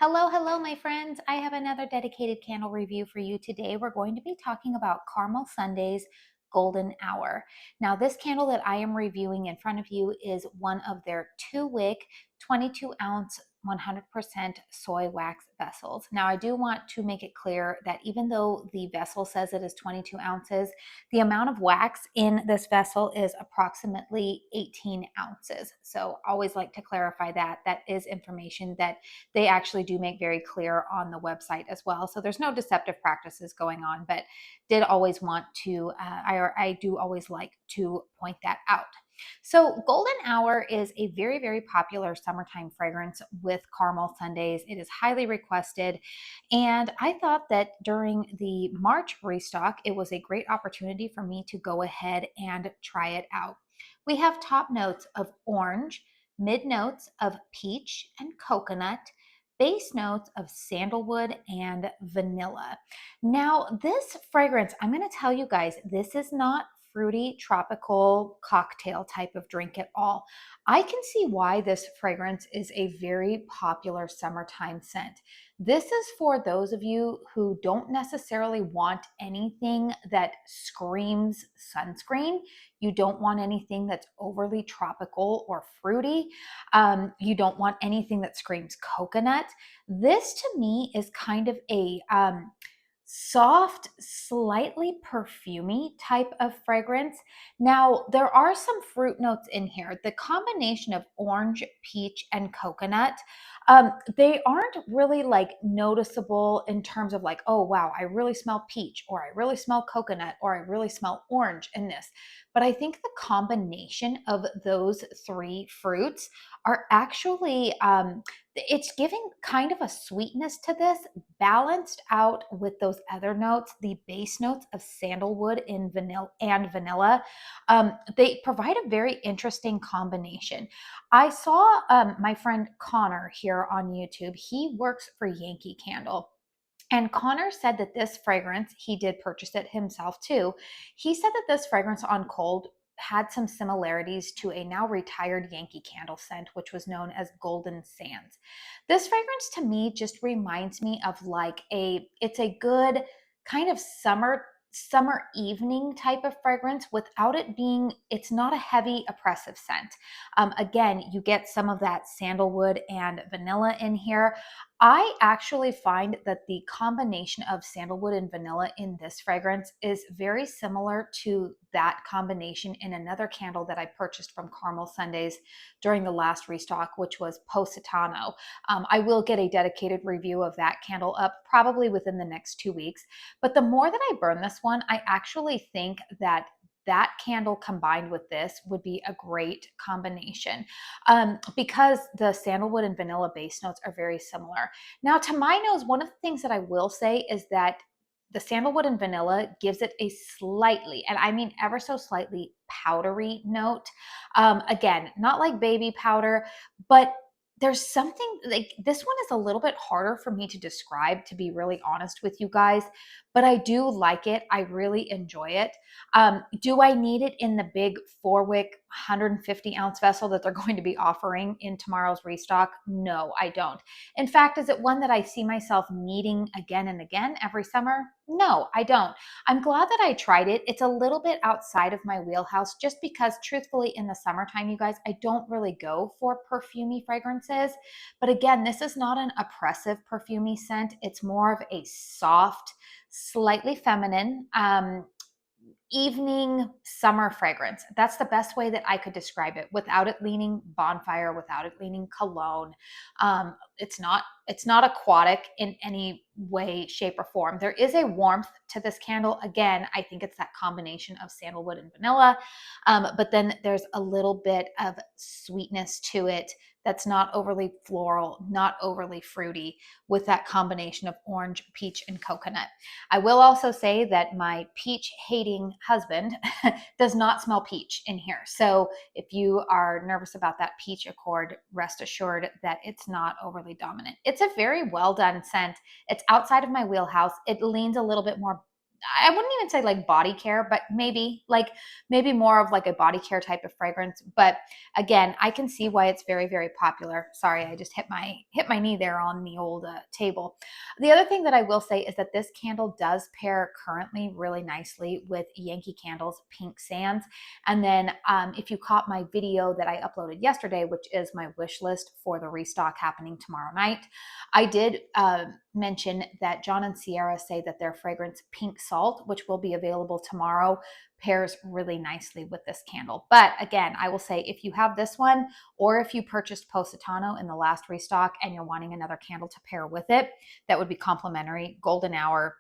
Hello, my friends. I have another dedicated candle review for you today. We're going to be talking about Caramel Sunday's Golden Hour. Now, this candle that I am reviewing in front of you is one of their 2-wick, 22-ounce, 100% soy wax vessels. Now, I do want to make it clear that even though the vessel says it is 22 ounces, the amount of wax in this vessel is approximately 18 ounces. So, always like to clarify that. That is information that they actually do make very clear on the website as well. So there's no deceptive practices going on, but did always want to, I do always like to point that out. So Golden Hour is a very popular summertime fragrance with caramel sundaes. It is highly requested. And I thought that during the March restock, it was a great opportunity for me to go ahead and try it out. We have top notes of orange, mid notes of peach and coconut, base notes of sandalwood and vanilla. Now, this fragrance, I'm going to tell you guys, this is not fruity tropical cocktail type of drink at all. I can see why this fragrance is a very popular summertime scent. This is for those of you who don't necessarily want anything that screams sunscreen. You don't want anything that's overly tropical or fruity. You don't want anything that screams coconut. This to me is kind of a soft, slightly perfumey type of fragrance. Now, there are some fruit notes in here. The combination of orange, peach, and coconut, they aren't really like noticeable in terms of like, oh, wow, I really smell peach, or I really smell coconut, or I really smell orange in this. But I think the combination of those three fruits are actually it's giving kind of a sweetness to this, balanced out with those other notes, the base notes of sandalwood and vanilla. They provide a very interesting combination. I saw my friend Connor here on YouTube. He works for Yankee Candle. And Connor said that this fragrance, he did purchase it himself too. He said that this fragrance on cold had some similarities to a now retired Yankee Candle scent, which was known as Golden Sands. This fragrance to me just reminds me of like it's a good kind of summer evening type of fragrance without it being, it's not a heavy oppressive scent. Again, you get some of that sandalwood and vanilla in here. I actually find that the combination of sandalwood and vanilla in this fragrance is very similar to that combination in another candle that I purchased from Caramel Sundays during the last restock, which was Positano. I will get a dedicated review of that candle up probably within the next 2 weeks. But the more that I burn this one, I actually think that that candle combined with this would be a great combination because the sandalwood and vanilla base notes are very similar. Now, to my nose, one of the things that I will say is that the sandalwood and vanilla gives it a slightly, and I mean ever so slightly, powdery note. Again, not like baby powder, but there's something like this one is a little bit harder for me to describe, to be really honest with you guys, but I do like it. I really enjoy it. Do I need it in the big 4-wick 150-ounce vessel that they're going to be offering in tomorrow's restock? No, I don't. In fact, is it one that I see myself needing again and again every summer? No, I don't. I'm glad that I tried it. It's a little bit outside of my wheelhouse just because, truthfully, in the summertime, you guys, I don't really go for perfumey fragrances. But again, this is not an oppressive perfumey scent. It's more of a soft, slightly feminine, evening summer fragrance. That's the best way that I could describe it without it leaning bonfire, without it leaning cologne. It's not aquatic in any way, shape, or form. There is a warmth to this candle. Again, I think it's that combination of sandalwood and vanilla, but then there's a little bit of sweetness to it that's not overly floral, not overly fruity, with that combination of orange, peach, and coconut. I will also say that my peach hating husband does not smell peach in here. So if you are nervous about that peach accord, rest assured that it's not overly dominant. It's a very well done scent. It's outside of my wheelhouse. It leans a little bit more I wouldn't even say like body care, but maybe more of like a body care type of fragrance. But again, I can see why it's very, very popular. Sorry, I just hit my knee there on the old table. The other thing that I will say is that this candle does pair currently really nicely with Yankee Candle's Pink Sands. And then if you caught my video that I uploaded yesterday, which is my wish list for the restock happening tomorrow night, I did mention that John and Sierra say that their fragrance Pink Salt, which will be available tomorrow, pairs really nicely with this candle. But again, I will say if you have this one, or if you purchased Positano in the last restock and you're wanting another candle to pair with it, that would be complimentary. Golden Hour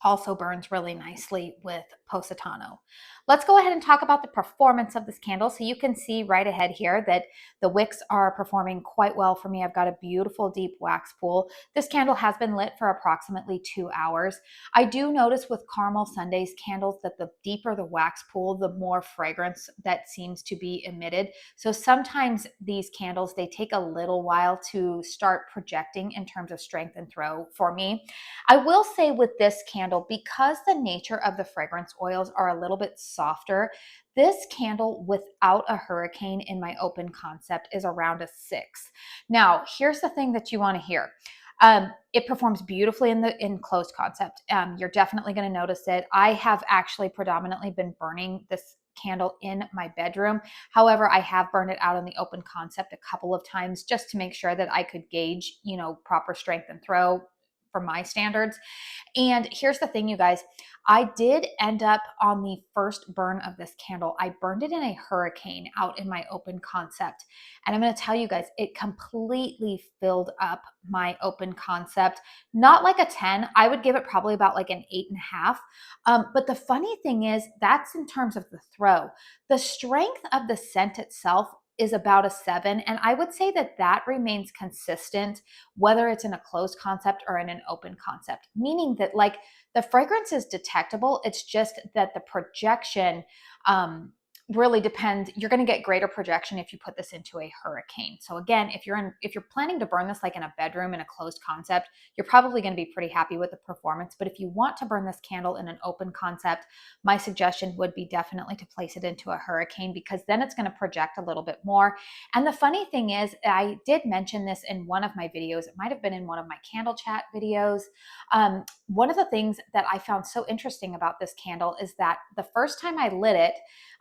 also burns really nicely with Positano. Let's go ahead and talk about the performance of this candle. So you can see right ahead here that the wicks are performing quite well for me. I've got a beautiful deep wax pool. This candle has been lit for approximately 2 hours. I do notice with Caramel Sundays candles that the deeper the wax pool, the more fragrance that seems to be emitted. So sometimes these candles, they take a little while to start projecting in terms of strength and throw for me. I will say with this candle, because the nature of the fragrance oils are a little bit softer, this candle without a hurricane in my open concept is around a 6. Now, here's the thing that you want to hear. It performs beautifully in closed concept. You're definitely going to notice it. I have actually predominantly been burning this candle in my bedroom. However, I have burned it out in the open concept a couple of times just to make sure that I could gauge, proper strength and throw for my standards. And here's the thing, you guys, I did end up on the first burn of this candle. I burned it in a hurricane out in my open concept. And I'm going to tell you guys, it completely filled up my open concept. Not like a 10. I would give it probably about like an 8.5. But the funny thing is, that's in terms of the throw. The strength of the scent itself is about a 7. And I would say that that remains consistent whether it's in a closed concept or in an open concept, meaning that like the fragrance is detectable. It's just that the projection really depends. You're going to get greater projection if you put this into a hurricane. So again, if you're planning to burn this like in a bedroom in a closed concept, you're probably going to be pretty happy with the performance. But if you want to burn this candle in an open concept, my suggestion would be definitely to place it into a hurricane, because then it's going to project a little bit more. And the funny thing is, I did mention this in one of my videos. It might have been in one of my candle chat videos. One of the things that I found so interesting about this candle is that the first time I lit it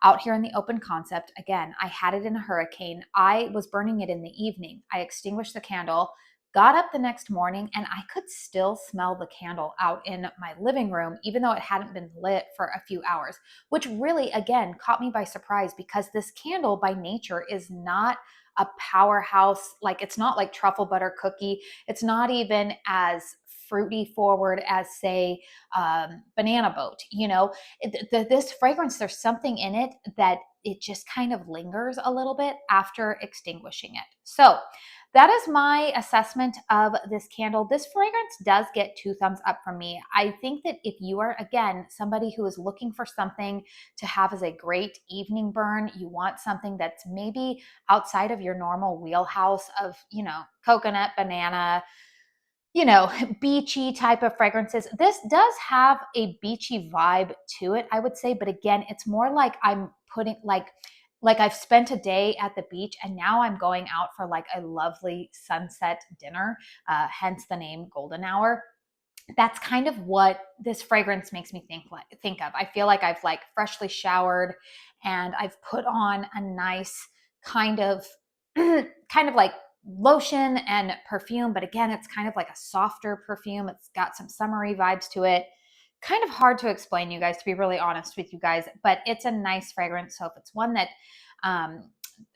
out here in the open concept, again, I had it in a hurricane. I was burning it in the evening. I extinguished the candle, got up the next morning, and I could still smell the candle out in my living room, even though it hadn't been lit for a few hours, which really, again, caught me by surprise, because this candle by nature is not a powerhouse. Like, it's not like truffle butter cookie. It's not even as fruity forward as, say, banana boat. This fragrance, there's something in it that it just kind of lingers a little bit after extinguishing it. So that is my assessment of this candle. This fragrance does get 2 thumbs up from me. I think that if you are, again, somebody who is looking for something to have as a great evening burn, you want something that's maybe outside of your normal wheelhouse of, coconut, banana, beachy type of fragrances. This does have a beachy vibe to it, I would say. But again, it's more like I'm putting like I've spent a day at the beach and now I'm going out for like a lovely sunset dinner, hence the name Golden Hour. That's kind of what this fragrance makes me think of. I feel like I've like freshly showered and I've put on a nice kind of kind of like lotion and perfume, but again, it's kind of like a softer perfume. It's got some summery vibes to it. Kind of hard to explain, you guys, to be really honest with you guys, but it's a nice fragrance. So if it's um,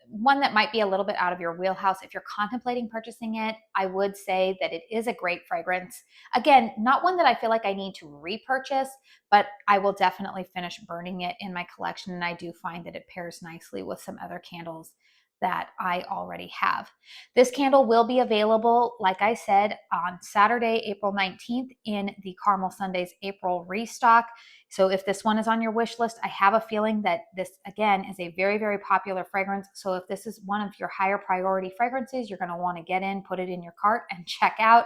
one that might be a little bit out of your wheelhouse, if you're contemplating purchasing it, I would say that it is a great fragrance. Again, not one that I feel like I need to repurchase, but I will definitely finish burning it in my collection. And I do find that it pairs nicely with some other candles that I already have. This candle will be available, like I said, on Saturday, April 19th in the Caramel Sundays April restock. So if this one is on your wish list, I have a feeling that this, again, is a very, very popular fragrance. So if this is one of your higher priority fragrances, you're going to want to get in, put it in your cart and check out.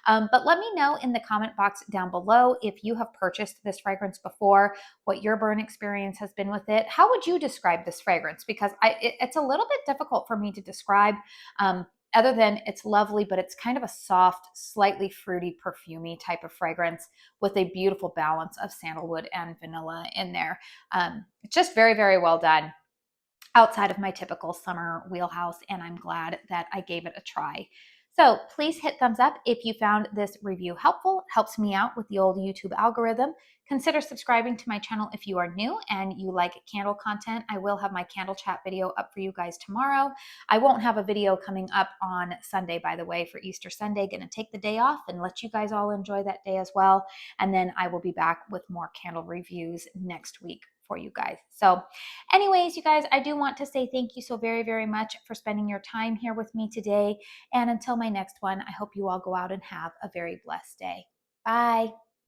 But let me know in the comment box down below if you have purchased this fragrance before, what your burn experience has been with it. How would you describe this fragrance? Because it's a little bit difficult for me to describe. Other than it's lovely, but it's kind of a soft, slightly fruity, perfumey type of fragrance with a beautiful balance of sandalwood and vanilla in there. It's just very, very well done, outside of my typical summer wheelhouse, and I'm glad that I gave it a try. So please hit thumbs up if you found this review helpful. It helps me out with the old YouTube algorithm. Consider subscribing to my channel if you are new and you like candle content. I will have my candle chat video up for you guys tomorrow. I won't have a video coming up on Sunday, by the way, for Easter Sunday. Gonna take the day off and let you guys all enjoy that day as well. And then I will be back with more candle reviews next week for you guys. So anyways, you guys, I do want to say thank you so very, very much for spending your time here with me today. And until my next one, I hope you all go out and have a very blessed day. Bye.